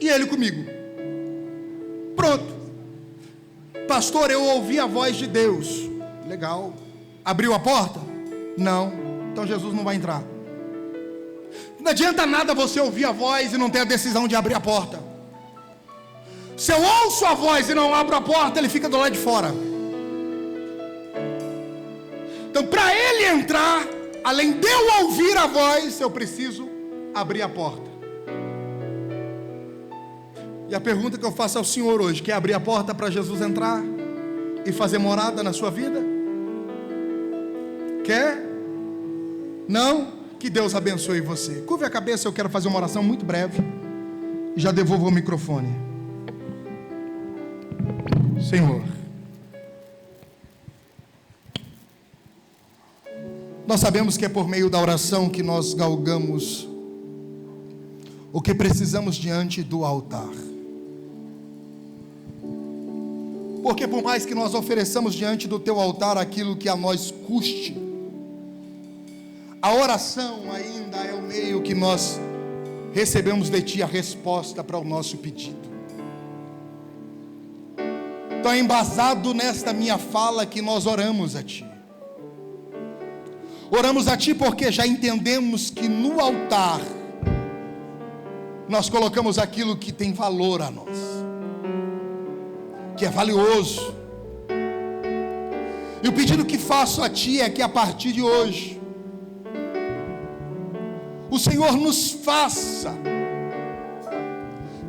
e ele comigo. Pronto. Pastor, eu ouvi a voz de Deus. Legal. Abriu a porta? Não. Então Jesus não vai entrar. Não adianta nada você ouvir a voz e não ter a decisão de abrir a porta. Se eu ouço a voz e não abro a porta, ele fica do lado de fora. Então, para ele entrar, além de eu ouvir a voz, eu preciso abrir a porta. E a pergunta que eu faço ao Senhor hoje: quer abrir a porta para Jesus entrar e fazer morada na sua vida? Quer? Não? Que Deus abençoe você. Curve a cabeça, eu quero fazer uma oração muito breve e já devolvo o microfone. Senhor, nós sabemos que é por meio da oração que nós galgamos o que precisamos diante do altar. Porque por mais que nós ofereçamos diante do teu altar aquilo que a nós custe, a oração ainda é o meio que nós recebemos de ti a resposta para o nosso pedido. Então é embasado nesta minha fala que nós oramos a ti. Oramos a ti porque já entendemos que no altar nós colocamos aquilo que tem valor a nós, que é valioso. E o pedido que faço a ti é que a partir de hoje o Senhor nos faça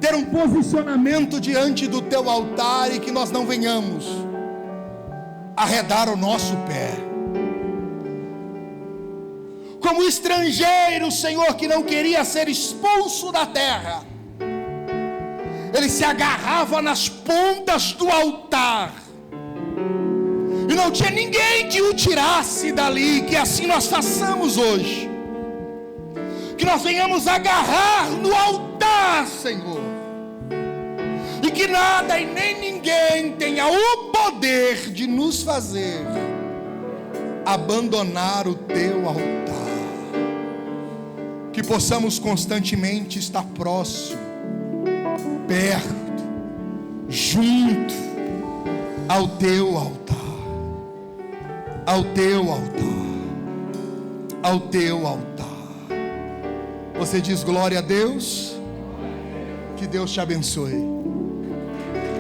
ter um posicionamento diante do teu altar, e que nós não venhamos arredar o nosso pé como estrangeiro, Senhor, que não queria ser expulso da terra. Ele se agarrava nas pontas do altar e não tinha ninguém que o tirasse dali. Que assim nós façamos hoje, que nós venhamos agarrar no altar, Senhor, e que nada e nem ninguém tenha o poder de nos fazer abandonar o teu altar. Que possamos constantemente estar próximo, perto, junto ao teu altar, ao teu altar, ao teu altar. Você diz glória a Deus? Que Deus te abençoe.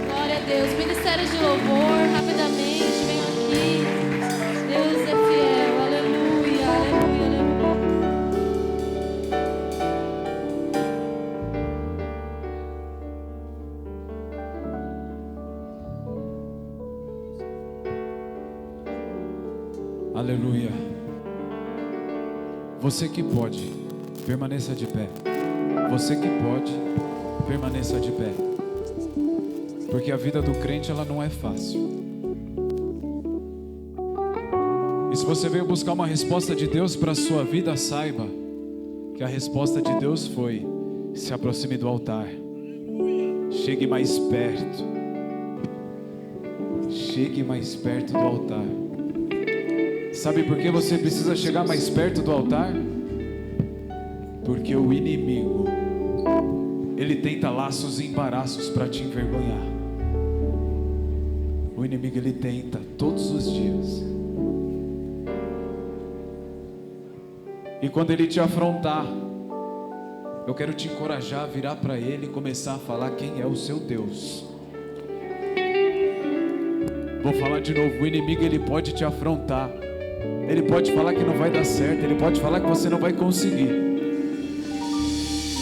Glória a Deus. Ministério de louvor, rapidamente, venham aqui. Deus é fiel. Aleluia, aleluia, aleluia. Aleluia. Você que pode, permaneça de pé. Você que pode, permaneça de pé. Porque a vida do crente, ela não é fácil. E se você veio buscar uma resposta de Deus para a sua vida, saiba que a resposta de Deus foi: se aproxime do altar. Chegue mais perto. Chegue mais perto do altar. Sabe por que você precisa chegar mais perto do altar? Porque o inimigo, ele tenta laços e embaraços para te envergonhar. O inimigo, ele tenta todos os dias. E quando ele te afrontar, eu quero te encorajar a virar para ele e começar a falar quem é o seu Deus. Vou falar de novo: o inimigo, ele pode te afrontar. Ele pode falar que não vai dar certo, ele pode falar que você não vai conseguir.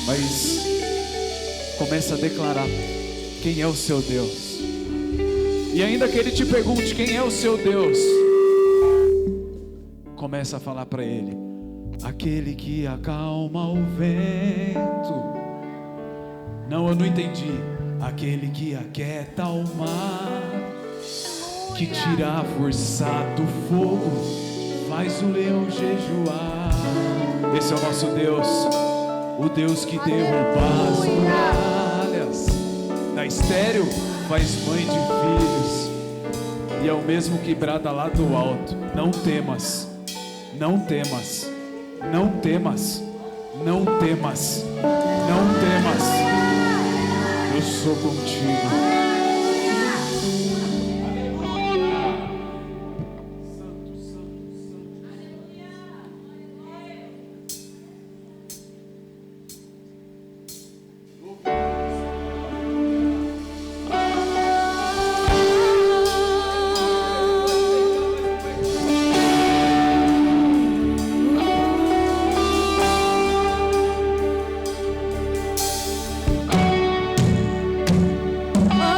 Mas começa a declarar quem é o seu Deus. E ainda que ele te pergunte quem é o seu Deus, começa a falar para ele: aquele que acalma o vento. Não, eu não entendi. Aquele que aquieta o mar, que tira a força do fogo, faz o leão jejuar. Esse é o nosso Deus, o Deus que derruba as muralhas, dá estéril, faz mãe de filhos, e é o mesmo que brada lá do alto: não temas, não temas, não temas, não temas, não temas, eu sou contigo. aleluia.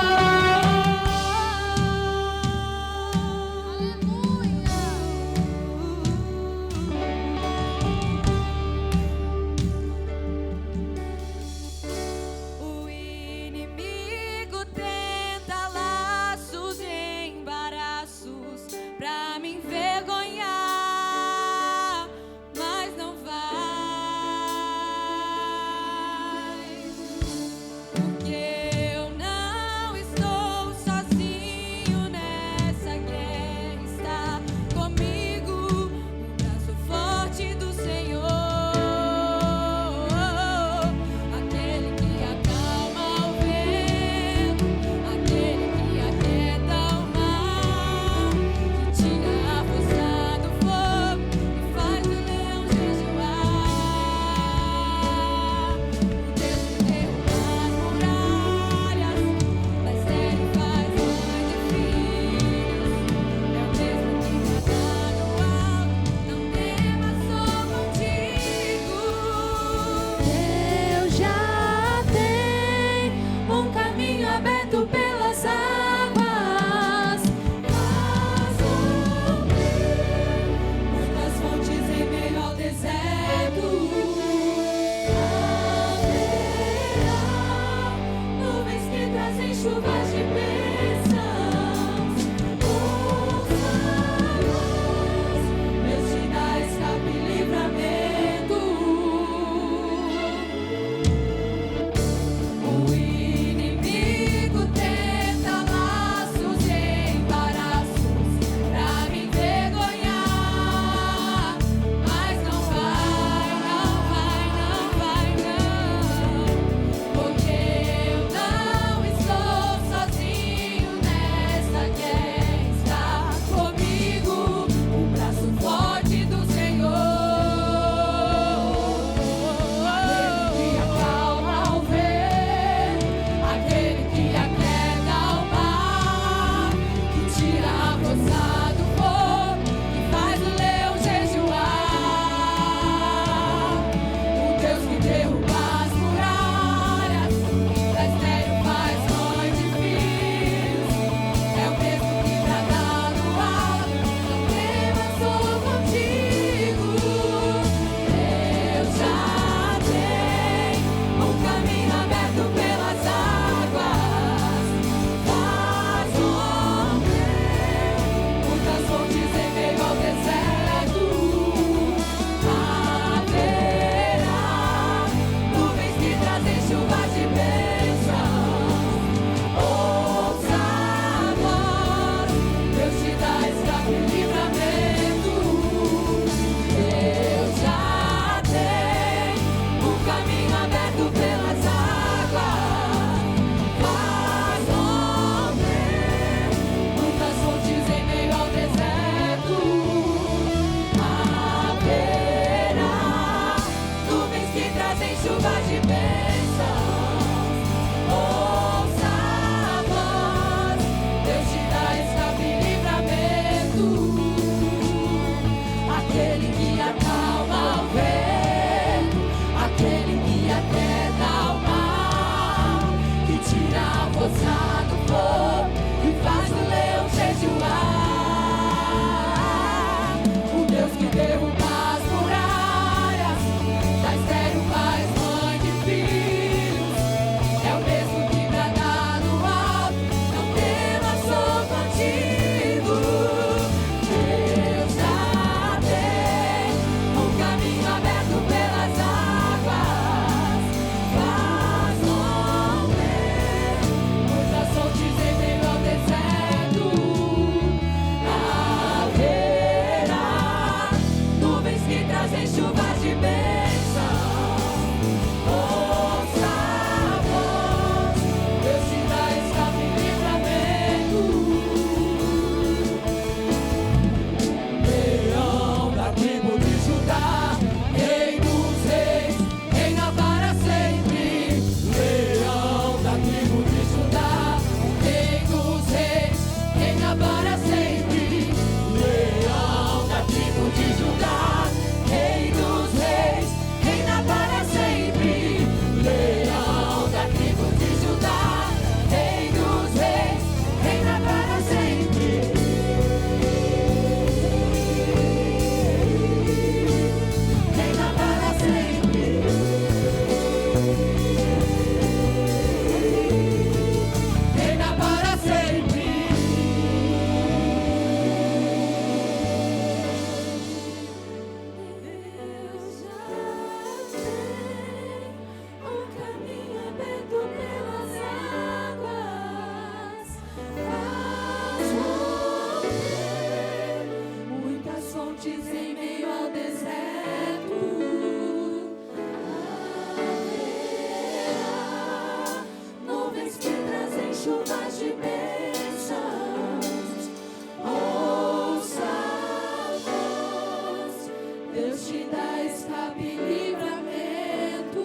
Deus te dá escape e livramento.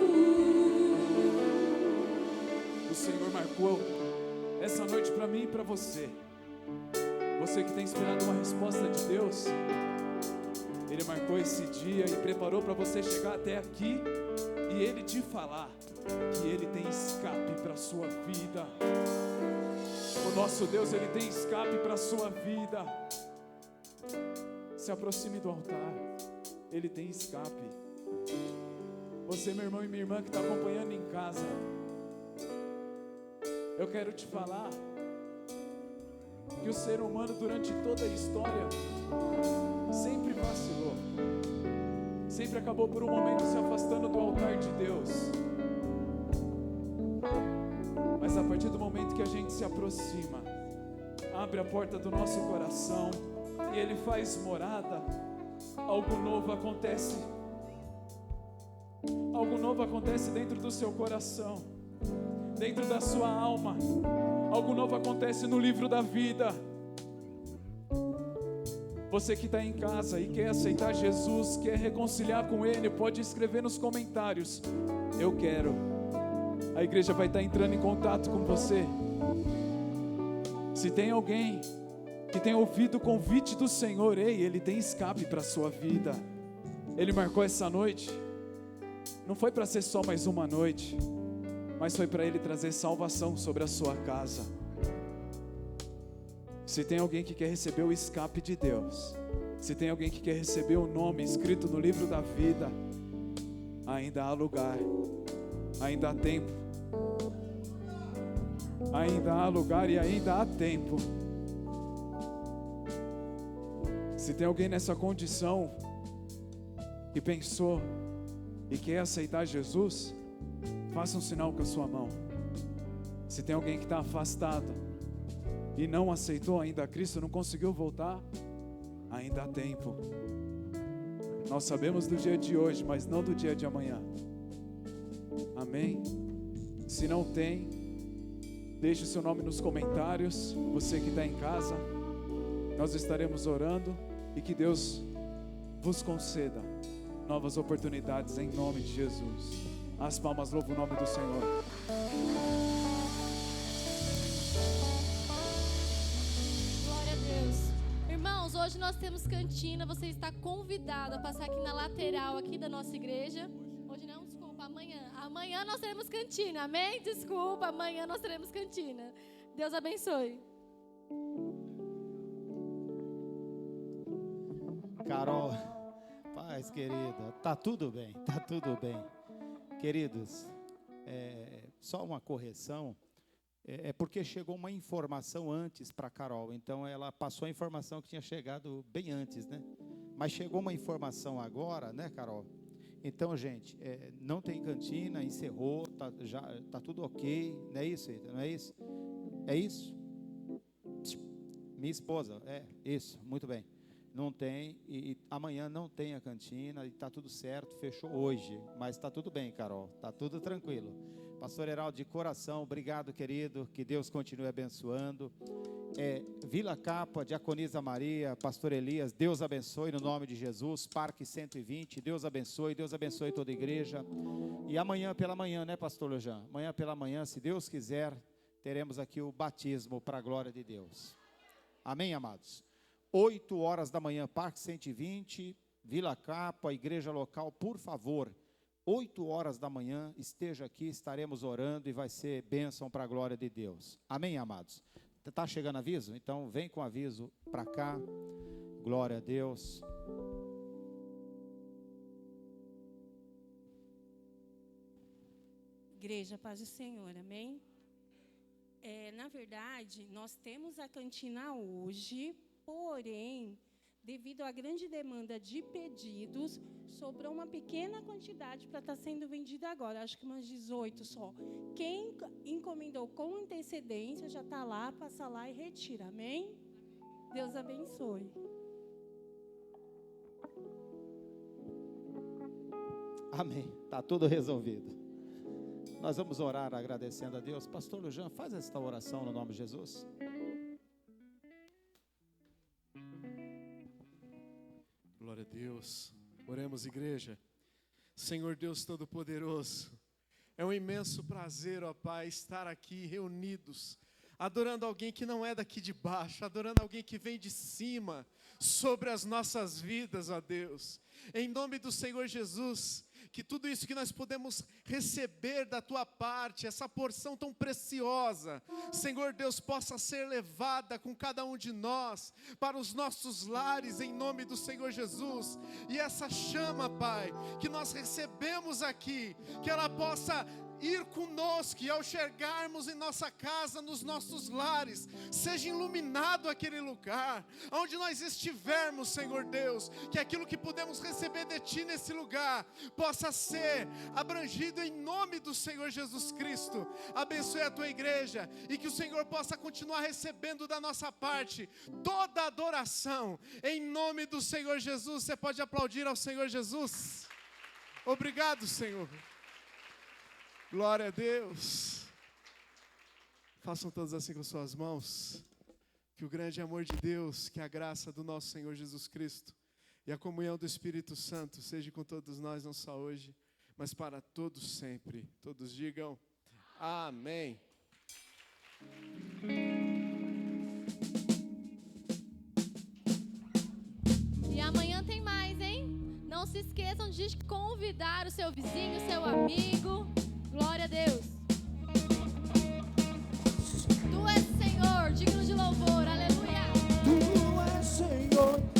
O Senhor marcou essa noite para mim e para você. Você que tem esperado uma resposta de Deus, Ele marcou esse dia e preparou para você chegar até aqui e Ele te falar que Ele tem escape para a sua vida. O nosso Deus, Ele tem escape para a sua vida. Se aproxime do altar, Ele tem escape. Você, meu irmão e minha irmã que está acompanhando em casa, eu quero te falar que o ser humano durante toda a história sempre vacilou, sempre acabou por um momento se afastando do altar de Deus. Mas a partir do momento que a gente se aproxima, abre a porta do nosso coração e Ele faz morada, algo novo acontece. Algo novo acontece dentro do seu coração, dentro da sua alma. Algo novo acontece no livro da vida. Você que está em casa e quer aceitar Jesus, quer reconciliar com Ele, pode escrever nos comentários: eu quero. A igreja vai estar entrando em contato com você. Se tem alguém que tem ouvido o convite do Senhor, ei, Ele tem escape para a sua vida. Ele marcou essa noite. Não foi para ser só mais uma noite, mas foi para Ele trazer salvação sobre a sua casa. Se tem alguém que quer receber o escape de Deus, se tem alguém que quer receber o nome escrito no livro da vida, ainda há lugar, ainda há tempo, ainda há lugar e ainda há tempo. Se tem alguém nessa condição que pensou e quer aceitar Jesus, faça um sinal com a sua mão. Se tem alguém que está afastado e não aceitou ainda a Cristo, não conseguiu voltar, ainda há tempo. Nós sabemos do dia de hoje, mas não do dia de amanhã. Amém? Se não tem, deixe o seu nome nos comentários. Você que está em casa, nós estaremos orando e que Deus vos conceda novas oportunidades em nome de Jesus. As palmas louvam o nome do Senhor. Glória a Deus. Irmãos, hoje nós temos cantina. Você está convidado a passar aqui na lateral aqui da nossa igreja. Hoje não, desculpa, amanhã. Amanhã nós teremos cantina, amém? Desculpa, amanhã nós teremos cantina. Deus abençoe. Carol, paz querida, tá tudo bem, tá tudo bem. Queridos, só uma correção, é porque chegou uma informação antes para Carol, então ela passou a informação que tinha chegado bem antes, né? Mas chegou uma informação agora, né, Carol? Então, gente, não tem cantina, encerrou, tá tudo ok, não é isso, Eita? Não é isso? É isso? Minha esposa, isso, muito bem. Não tem, e amanhã não tem a cantina, e está tudo certo, fechou hoje, mas está tudo bem, Carol, está tudo tranquilo. Pastor Heraldo, de coração, obrigado, querido, que Deus continue abençoando. Vila Capa, Diaconisa Maria, Pastor Elias, Deus abençoe no nome de Jesus. Parque 120, Deus abençoe toda a igreja. E amanhã pela manhã, né, Pastor Lejan? Amanhã pela manhã, se Deus quiser, teremos aqui o batismo para a glória de Deus. Amém, amados? 8 horas da manhã, Parque 120, Vila Capa, igreja local, por favor, 8 horas da manhã, esteja aqui, estaremos orando e vai ser bênção para a glória de Deus. Amém, amados? Está chegando aviso? Então, vem com aviso para cá, glória a Deus. Igreja, paz do Senhor, amém? Na verdade, nós temos a cantina hoje, porém, devido à grande demanda de pedidos, sobrou uma pequena quantidade para estar sendo vendida agora, acho que umas 18 só. Quem encomendou com antecedência já está lá, passa lá e retira, amém? Deus abençoe. Amém, está tudo resolvido. Nós vamos orar agradecendo a Deus. Pastor Lujan, faz esta oração no nome de Jesus. Glória a Deus. Oremos, igreja. Senhor Deus Todo-Poderoso, é um imenso prazer, ó Pai, estar aqui reunidos, adorando alguém que não é daqui de baixo, adorando alguém que vem de cima, sobre as nossas vidas, ó Deus. Em nome do Senhor Jesus, que tudo isso que nós podemos receber da Tua parte, essa porção tão preciosa, Senhor Deus, possa ser levada com cada um de nós, para os nossos lares, em nome do Senhor Jesus. E essa chama, Pai, que nós recebemos aqui, que ela possa ir conosco, e ao chegarmos em nossa casa, nos nossos lares, seja iluminado aquele lugar, onde nós estivermos, Senhor Deus, que aquilo que podemos receber de Ti nesse lugar, possa ser abrangido em nome do Senhor Jesus Cristo. Abençoe a Tua igreja, e que o Senhor possa continuar recebendo da nossa parte, toda a adoração, em nome do Senhor Jesus. Você pode aplaudir ao Senhor Jesus? Obrigado, Senhor. Glória a Deus. Façam todos assim com suas mãos. Que o grande amor de Deus, que a graça do nosso Senhor Jesus Cristo e a comunhão do Espírito Santo seja com todos nós, não só hoje, mas para todos sempre. Todos digam amém. E amanhã tem mais, hein? Não se esqueçam de convidar o seu vizinho, o seu amigo. Glória a Deus. Tu és Senhor, digno de louvor. Aleluia. Tu és Senhor.